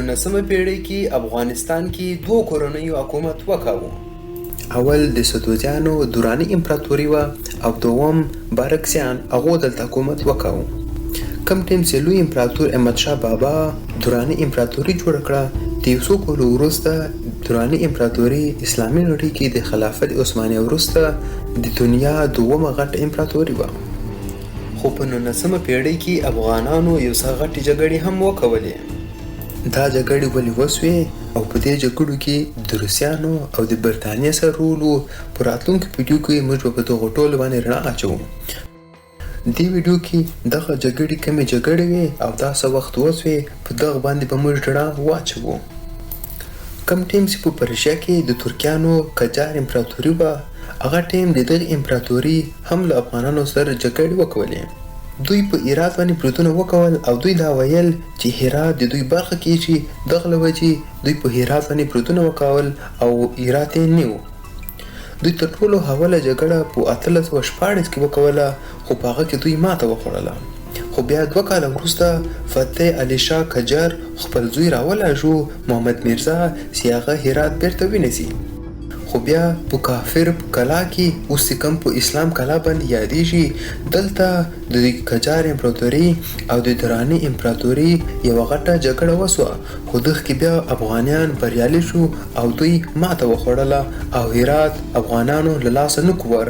19مه پیړۍ کې افغانستان کې دوه کورنیو حکومت وکاوه. اول د سدوزیانو دراني امپراتوري وه او دوم بارکزیان هغو دلته حکومت وکاوه. کم ټیم چې لوی امپراتور احمدشاه بابا دراني امپراتوري جوړه کړه، د یو څو کلو وروسته دراني امپراتوري اسلامي نړۍ کې د خلافت عثماني وروسته د دنیا دومه غټه امپراتوري وه. خو په 19مه پیړۍ کې افغانانو یو څه غټې جګړې هم وکولې. دا جګړې ولې وسوې او په دې جګړو کې د روسیانو او د برټانیې سره رول و. په راتلونکي ویډیو کې موږ به په دغو ټولو باندې رڼا اچوو. دې ویډیو کې دغه جګړې کومې جګړې وې او دا څه وخت وسوې، په دغه باندې به موږ رڼا واچوو. کم ټیم چې په پرشیا کې د ترکیانو قاجار امپراتوري وه، هغه ټیم د دغې امپراتوري هم له افغانانو سره جګړې وکولې. دوی په هرات باندې بریدونه وکول او دوی دا ویل چې هرات د دوی برخه کیږي. دغه له وجې دوی په هرات باندې بریدونه وکول او هرات یې نیو. دوی تر ټولو اوله جګړه په 1814 کې وکوله، خو په هغه کې دوی ماته وخوړله. خو بیا 2 کاله وروسته فتح علي شاه قاجار خپل زوی راولاژو محمد میرزا چې هغه هرات بیرته ونیسي. خو بیا په کافر په کلا کې اوس کوم په اسلام کلا باندې یادېږي، دلته د قاجار امپراتوري او د دراني امپراتوري یوه غټه جګړه وسوه. خو دغه کې بیا افغانیان بریالي شو او دوی ماته وخوړله او هرات افغانانو له لاسه نه کوور.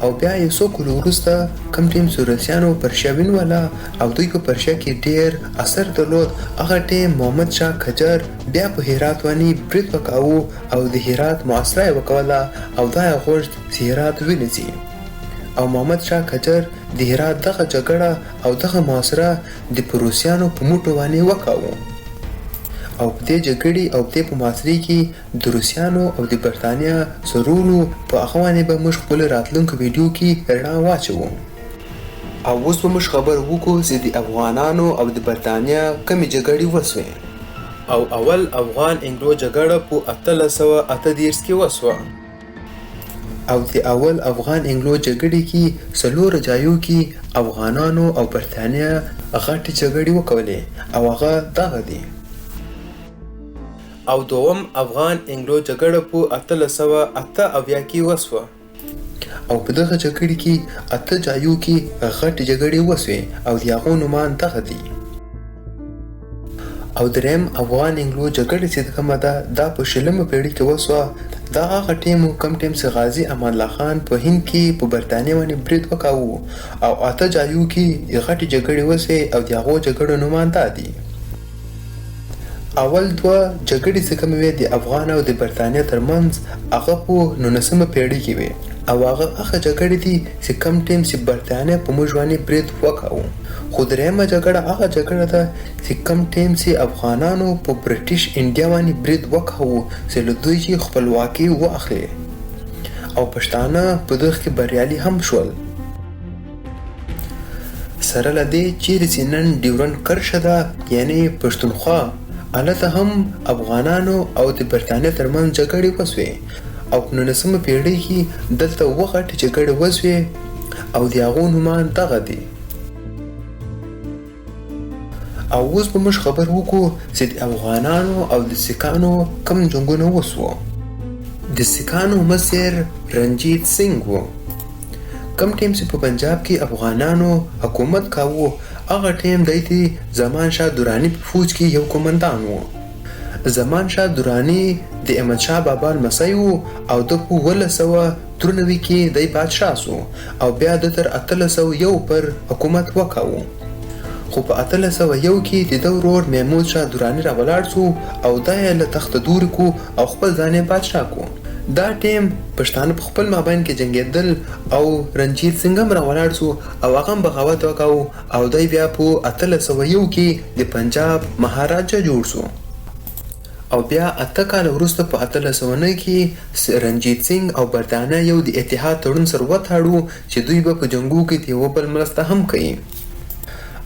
او بیا یو څو کلو وروسته کم ټیم چې روسیانو پرشیا ونیوله او دوی په پرشیا کې ډېر اثر درلود، هغه ټیم محمد شاه قاجار بیا په هرات باندې برید وکاوه او د هرات محاصره یې وکوله او دا یې غوښت چې هرات ونیسي. او محمد شاه قاجار د هرات دغه جګړه او دغه محاصره د روسیانو په موټو باندې وکاوه. او په دې جګړې او په دې په محاصرې کې د روسیانو او د برټانیا سرونو په هغه باندې به موږ خپل راتلونکو ویډیو کې رڼا واچوو. او اوس به موږ خبر وکړو چې د افغانانو او د برټانیا کومې جګړې وسوې. او اول افغان انګلو جګړه په 1838 کې وسوه. او د اول افغان انګلو جګړې کې 4 جایو کې افغانانو او برټانیا غټې جګړې وکولې او هغه دغه دي. او دوم افغان انګلو جګړه په 1888 کې وسوه. او په دغه جګړې کې 8 جایو کې غټې جګړې وسوې او د هغو نومان دغه دي. او دریم افغان انګلو جګړه چې کومه ده دا په 20مه پیړۍ کې وسوه. دا هغه ټیم کم ټیم چې غازي امان الله خان په هند کې په برټانیې باندې برید وکاوه او 8 جایو کې غټې جګړې وسوې او د هغو جګړو نومان دا دي. اول 2 جګړې چې کومې وې د افغان او د برټانیې ترمنځ هغه په 19مه پیړۍ کې وې او هغه جګړې دي چې کم ټیم چې برټانیې په موږ باندې برید وکاوه. خو درېیمه جګړه هغه جګړه ده چې کم ټیم چې افغانانو په برټش انډیا باندې برید وکاوه چې له دوی چې خپلواکي واخلي او پښتانه په دغه کې بریالي هم شول. سره له دې چیرې چې نن ډیورنډ کرښه ده یعنې پښتونخوا، هلته هم افغانانو او د برټانیې ترمنځ جګړې وسوې او په 19مه پیړۍ کې دلته 2 غټې جګړې وسوې او د هغو نومان دغه دي. او اوس به موږ خبر وکړو چې د افغانانو او د سیکانو کوم جنګونه وسوه. د سیکانو مشر رنجیت سنګ و. کم ټیم چې په پنجاب کې افغانانو حکومت کاوه، هغه ټیم دی زمان شاه درانی په فوج کې یو قومندان و. زمان شاه درانی د احمد شاه بابا لمسی و او د په 1993 کې دی بادشاه سو او بیا د تر 1801 پر حکومت وکاوه. خو په 1801 کې د ده ورور محمود شاه درانی راولاړ سو او دا یې له تخته دور کو او خپل ځان یې بادشاه کو. دا ټیم پښتانه په خپل مابین کې جنګېدل او رنجیت سنګ هم راولاړ سو او هغه هم بغاوت وکاو او دی بیا په 1801 کې د پنجاب مهاراجا جوړ سو. او بیا 8 کاله وروسته په 1809 کې رنجیت سنګ او برټانیه یو د اتحاد تړون سره وتاړو چې دوی به په جنګو کې د یو بل مرسته هم کوي.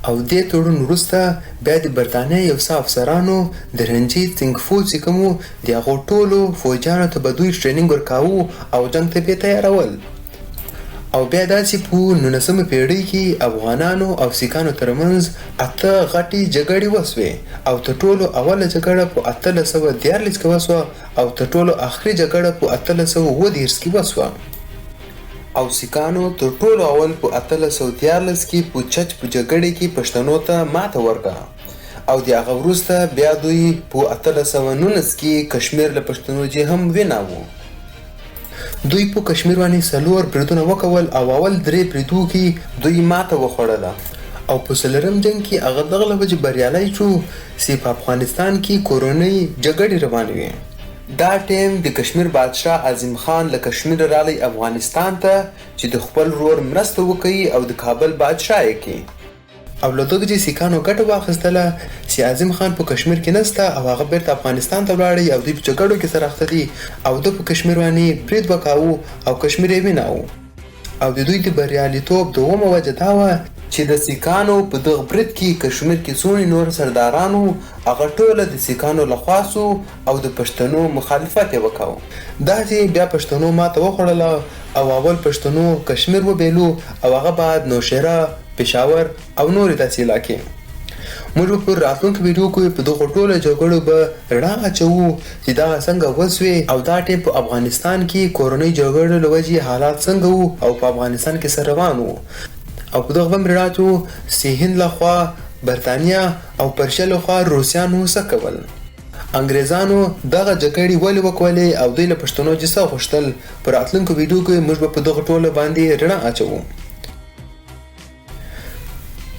او دې تړون وروسته بیا د برټانیې یو څه افسرانو د رنجیت سنګ فوج چې کوم د هغو ټولو فوجیانو ته به دوی ټریننګ ورکاوه او جنګ ته به تیارول. او بیا داسې په 19مه پیړۍ کې افغانانو او سیکانو ترمنځ 8 غټې جګړې وسوې او تر ټولو اوله جګړه په 1814 کې وسوه او تر ټولو آخري جګړه په 1830 کې وسوه او سیکانو تر ټولو اول په 1813 کې په چچ په جګړې کې پښتنو ته ماته ورکړه او د هغه وروسته بیا دوی په 1819 کې کشمیر له پښتنو هم ونیو. دوی په کشمیر باندې 4 بریدونه وکول او اول 3 بریدو کې دوی ماته وخوړله او په 4م جنګ کې هغه دغه له وجې بریالی شو چې په افغانستان کې کورنۍ جګړې روانې وې. دا ټیم د کشمیر بادشاه عظیم خان له کشمیر رالی افغانستان ته چې د خپل ورور مرسته وکړي او د کابل بادشاه یې کړي او له دغه چې سیکانو ګټه واخیستله چې عظیم خان په کشمیر کې نسته او هغه بیرته افغانستان ته ولاړی او دوی په جګړو کې سره اخته دي او د په کشمیر باندې برید وکاوه او کشمیر یې ونیو او د دوی د بریالیتوب دومه وجه دا وه چې د سیکانو په دغه برید کې کشمیر کې څومره نور سردارانو هغه ټوله د سیکانو لخوا سو او د پښتنو مخالفت یې وکاوه. داسې بیا پښتنو ماته وخوړله او اول پښتنو کشمیر وبیلو او هغه بعد نوشیره، پېښور او نورې داسې علاقې. موږ به په راتلونکي ویډیو کې په دغو ټولو جګړو به رڼا اچوو چې دغه څنګه وسوې او دا ټیم په افغانستان کې کورنۍ جګړو له وجې حالات څنګه وو او په افغانستان کې څه روان وو او په دغه به هم رڼا اچوو چې هند لخوا برطانیه او پرشیا لخوا روسیانو څه کول، انګریزانو دغه جګړې ولې وکولې او دوی له پښتنو چې څه غوښتل. په راتلونکو ویډیو کې موږ به په دغه ټولو باندې رڼا اچوو.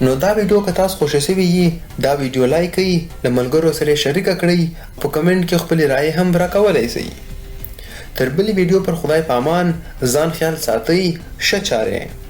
نو دا ویډیو که تاسو خوښ شوي یي دا ویډیو لایک کړئ، له ملګرو سره یې شریکه کړئ، په کمنټ کې خپلې رایې هم راکولی شئ. تر بلې ویډیو پر خدای په امان، ځان خیال ساتئ، ښه چارې.